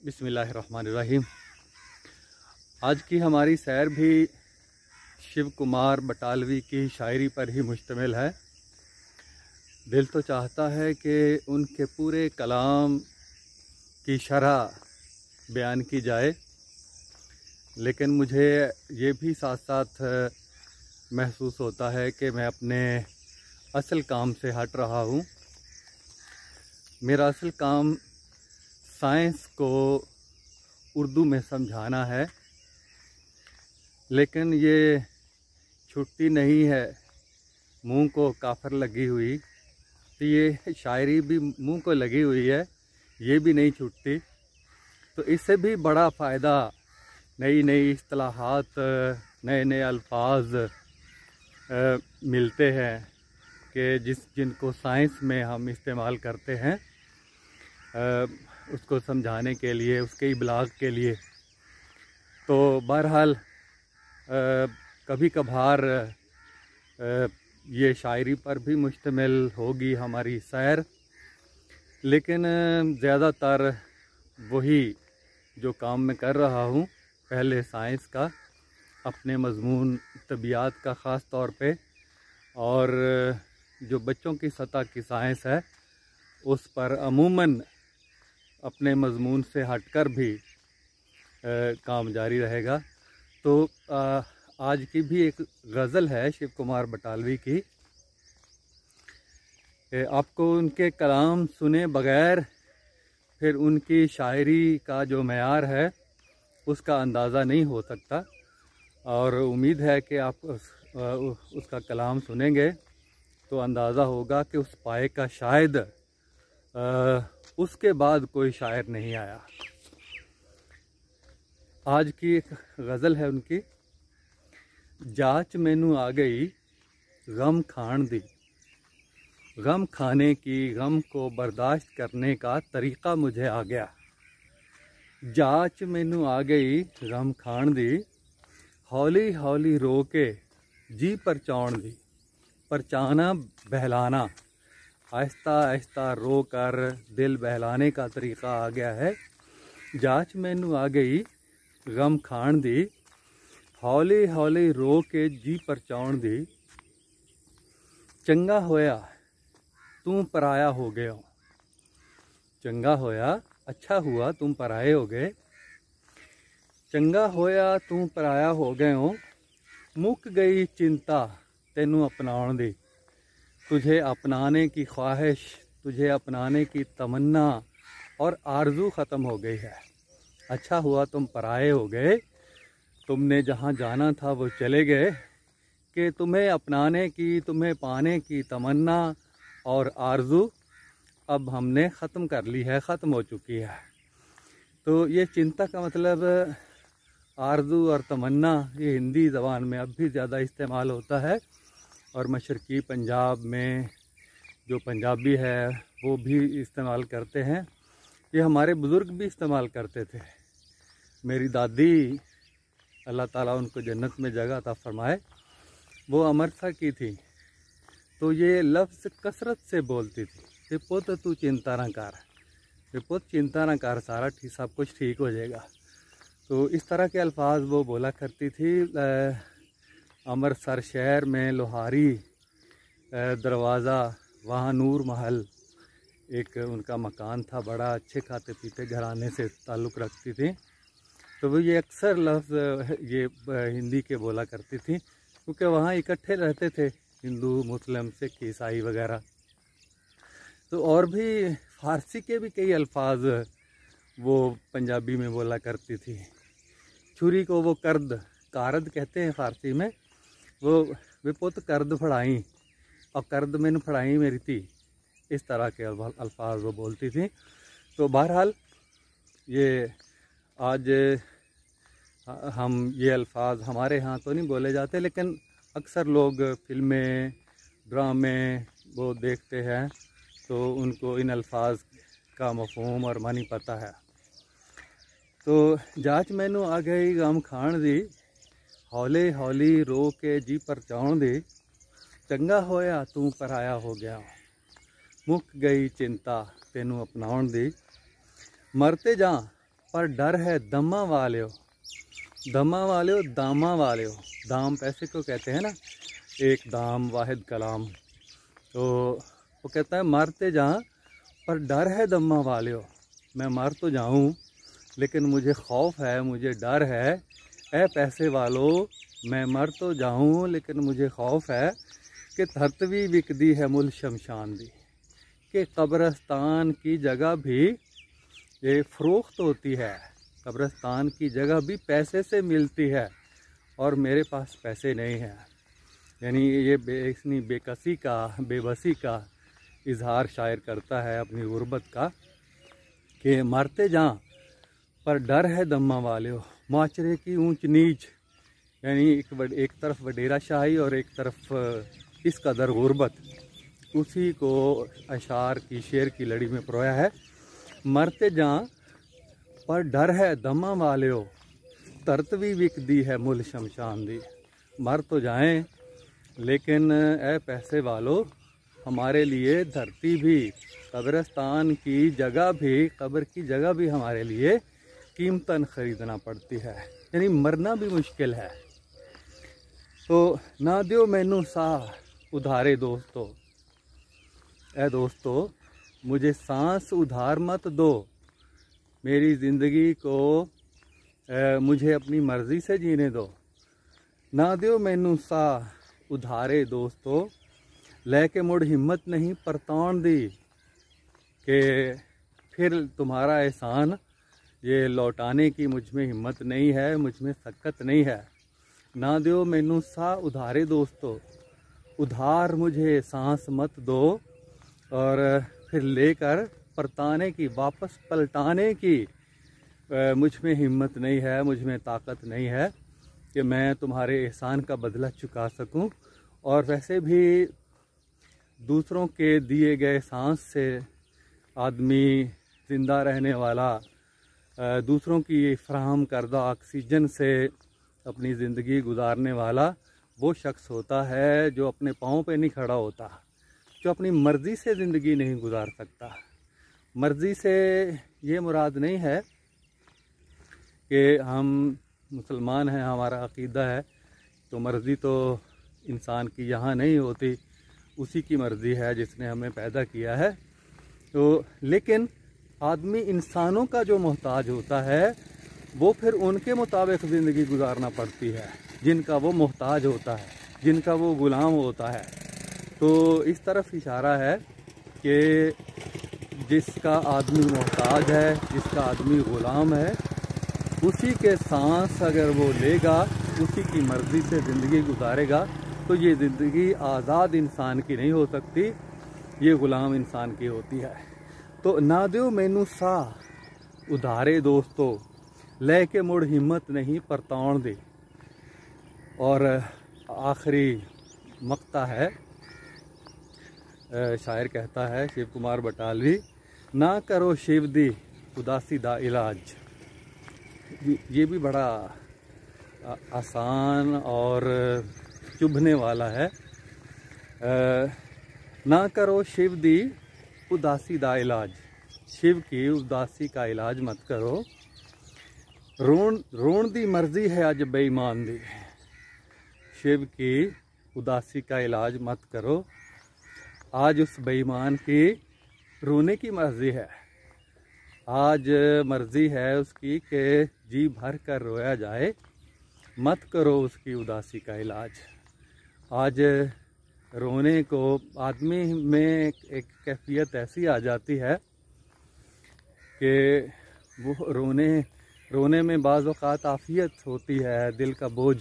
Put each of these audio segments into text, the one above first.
बिस्मिल्लाहिर्रहमानिर्रहीम। आज की हमारी सैर भी शिव कुमार बटालवी की शायरी पर ही मुश्तमिल है। दिल तो चाहता है कि उनके पूरे कलाम की शरह बयान की जाए, लेकिन मुझे ये भी साथ साथ महसूस होता है कि मैं अपने असल काम से हट रहा हूँ। मेरा असल काम साइंस को उर्दू में समझाना है, लेकिन ये छुट्टी नहीं है मुंह को काफर लगी हुई। तो ये शायरी भी मुंह को लगी हुई है, ये भी नहीं छूटती। तो इससे भी बड़ा फ़ायदा, नई नई इस्तिलाहात, नए नए अल्फाज मिलते हैं कि जिनको साइंस में हम इस्तेमाल करते हैं उसको समझाने के लिए, उसके इबलाग के लिए। तो बहरहाल कभी कभार ये शायरी पर भी मुश्तमिल होगी हमारी सैर, लेकिन ज़्यादातर वही जो काम मैं कर रहा हूँ, पहले साइंस का, अपने मज़मून तबियात का ख़ास तौर पे, और जो बच्चों की सतह की साइंस है उस पर अमूमन अपने मज़मून से हटकर भी काम जारी रहेगा। तो आज की भी एक गज़ल है शिव कुमार बटालवी की। आपको उनके कलाम सुने बग़ैर फिर उनकी शायरी का जो मयार है उसका अंदाज़ा नहीं हो सकता, और उम्मीद है कि आप उसका कलाम सुनेंगे तो अंदाज़ा होगा कि उस पाए का शायद उसके बाद कोई शायर नहीं आया। आज की एक गज़ल है उनकी। जाच मैनू आ गई गम खान दी, गम खाने की, गम को बर्दाश्त करने का तरीक़ा मुझे आ गया। जाच मैनू आ गई गम खान दी, हौली हौली रो के जी परचाउण दी। परचाना बहलाना, आहिस्ता आहिस्ता रो कर दिल बहलाने का तरीक़ा आ गया है। जाच मैनू आ गई गम खान दी, हौली हौली रो के जी परचाउण दी। चंगा होया तू पराया हो गया, चंगा होया अच्छा हुआ तुम पराए हो गए। चंगा होया तू पराया हो गए हो, मुक गई चिंता तेनू अपनाउण दी। तुझे अपनाने की ख्वाहिश, तुझे अपनाने की तमन्ना और आरज़ू ख़त्म हो गई है। अच्छा हुआ तुम पराए हो गए, तुमने जहाँ जाना था वो चले गए, कि तुम्हें अपनाने की, तुम्हें पाने की तमन्ना और आरज़ू अब हमने ख़त्म कर ली है, ख़त्म हो चुकी है। तो ये चिंता का मतलब आरज़ू और तमन्ना, ये हिंदी ज़बान में अब भी ज़्यादा इस्तेमाल होता है, और मशरक़ी पंजाब में जो पंजाबी है वो भी इस्तेमाल करते हैं। ये हमारे बुज़ुर्ग भी इस्तेमाल करते थे। मेरी दादी, अल्लाह ताला उनको जन्नत में जगह अता फरमाए, वो अमृतसर की थी। तो ये लफ्ज़ कसरत से बोलती थी कि पुत तू चिंता ना कर, पुत चिंता ना कर, सारा सब कुछ ठीक हो जाएगा। तो इस तरह के अल्फाज वो बोला करती थी। अमृतसर शहर में लोहारी दरवाज़ा, वहाँ नूर महल एक उनका मकान था, बड़ा अच्छे खाते पीते घराने से ताल्लुक़ रखती थी। तो वो ये अक्सर लफ्ज़ ये हिंदी के बोला करती थी, क्योंकि वहाँ इकट्ठे रहते थे हिंदू, मुस्लिम, सिख, ईसाई वगैरह। तो और भी फ़ारसी के भी कई अल्फाज वो पंजाबी में बोला करती थी। छुरी को वो कारद कहते हैं फ़ारसी में। वो वे पुत करद फड़ाई, और करद मैनू फड़ाई मेरी थी, इस तरह के अल्फाज वो बोलती थी। तो बहरहाल ये आज हम ये अल्फाज हमारे यहाँ तो नहीं बोले जाते, लेकिन अक्सर लोग फिल्में, ड्रामे वो देखते हैं तो उनको इन अल्फाज का मफ़हूम और मानी पता है। तो जाच मैनू आ गई गम खान दी, हौले हौली रो के जी परचाउण दी। चंगा होया तू पराया हो गया, मुक गई चिंता तेनू अपनाउण दी। मरते जा पर डर है दमा वालियो। दमा वालियो, दामा वालियो, दाम पैसे को कहते हैं ना, एक दाम वाहिद कलाम। तो वो कहता है मरते जहाँ पर डर है दमा वालियो, मैं मर तो जाऊँ लेकिन मुझे खौफ है, मुझे डर है। ए पैसे वालों, मैं मर तो जाऊँ लेकिन मुझे खौफ है कि धरती बिकदी है मुल शमशान दी, कि कब्रस्तान की जगह भी ये फ़रोख्त होती है, कब्रस्तान की जगह भी पैसे से मिलती है और मेरे पास पैसे नहीं हैं। यानी ये बेकसी का, बेबसी का इजहार शायर करता है अपनी गुर्बत का, कि मरते जहाँ पर डर है दम्मा वालियो। माशरे की ऊंच नीच, यानी एक तरफ वडेरा शाही और एक तरफ इस कदर गुर्बत, उसी को अशार की शेर की लड़ी में परोया है। मरते जहाँ पर डर है दम्मा वालियो, तरतवी विकदी है मुल शमशान दी। मर तो जाएं लेकिन ए पैसे वालों, हमारे लिए धरती भी, कब्रिस्तान की जगह भी, कब्र की जगह भी हमारे लिए कीमतन ख़रीदना पड़ती है, यानी मरना भी मुश्किल है। तो ना दियो मैनू साह उधारे दोस्तों, ए दोस्तों मुझे सांस उधार मत दो, मेरी ज़िंदगी को मुझे अपनी मर्ज़ी से जीने दो। ना दियो मैनू साह उधारे दोस्तों, लेके मुड़ हिम्मत नहीं परतान दी, कि फिर तुम्हारा एहसान ये लौटाने की मुझ में हिम्मत नहीं है, मुझ में सकत नहीं है। ना दियो मैनू सा उधारे दोस्तों, उधार मुझे सांस मत दो, और फिर लेकर परताने की, वापस पलटाने की मुझ में हिम्मत नहीं है, मुझ में ताकत नहीं है कि मैं तुम्हारे एहसान का बदला चुका सकूं। और वैसे भी दूसरों के दिए गए सांस से आदमी ज़िंदा रहने वाला, दूसरों की फ्राहम करदा ऑक्सीजन से अपनी ज़िंदगी गुजारने वाला वो शख्स होता है जो अपने पाँव पे नहीं खड़ा होता, जो अपनी मर्ज़ी से ज़िंदगी नहीं गुजार सकता। मर्ज़ी से ये मुराद नहीं है कि हम मुसलमान हैं, हमारा अक़ीदा है तो मर्ज़ी तो इंसान की यहाँ नहीं होती, उसी की मर्ज़ी है जिसने हमें पैदा किया है। तो लेकिन आदमी इंसानों का जो मोहताज होता है वो फिर उनके मुताबिक ज़िंदगी गुजारना पड़ती है, जिनका वो मोहताज होता है, जिनका वो ग़ुलाम होता है। तो इस तरफ इशारा है कि जिसका आदमी मोहताज है, जिसका आदमी ग़ुलाम है, उसी के सांस अगर वो लेगा, उसी की मर्ज़ी से ज़िंदगी गुजारेगा, तो ये ज़िंदगी आज़ाद इंसान की नहीं हो सकती, ये ग़ुलाम इंसान की होती है। तो ना दियो मैनू सा उधारे दोस्तों, लेके मुड़ हिम्मत नहीं परताउण दे। और आखिरी मक्ता है, शायर कहता है शिव कुमार बटालवी, ना करो शिव दी उदासी दा इलाज। ये भी बड़ा आसान और चुभने वाला है। ना करो शिव दी उदासी दा इलाज, शिव की उदासी का इलाज मत करो। रोण दी मर्जी है अज बेईमान दी, शिव की उदासी का इलाज मत करो। आज उस बेईमान की रोने की मर्जी है, आज मर्जी है उसकी कि जी भर कर रोया जाए, मत करो उसकी उदासी का इलाज। आज रोने को आदमी में एक कैफियत ऐसी आ जाती है कि वो रोने में बाज़ औक़ात आफ़ियत होती है, दिल का बोझ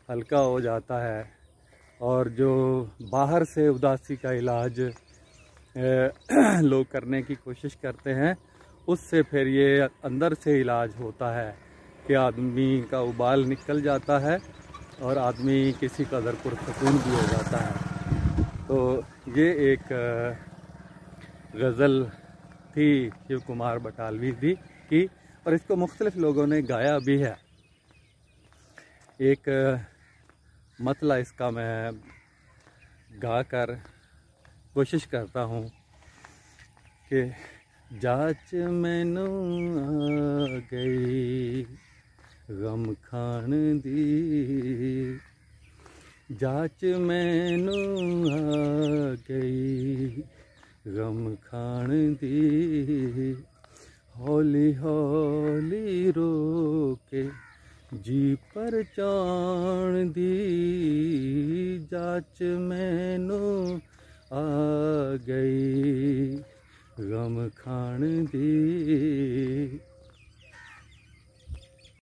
हल्का हो जाता है। और जो बाहर से उदासी का इलाज लोग करने की कोशिश करते हैं, उससे फिर ये अंदर से इलाज होता है कि आदमी का उबाल निकल जाता है और आदमी किसी कदर पुरसकून भी हो जाता है। तो ये एक गज़ल थी शिव कुमार बटालवी की, और इसको मुख्तलिफ लोगों ने गाया भी है। एक मतला इसका मैं गा कर कोशिश करता हूँ कि जाच मैनू गई गम खाण दी जाच मैनू आ गई गम खाण दी हौली हौली रोके जी परचाण दी जाच मैनू आ गई गम खाण दी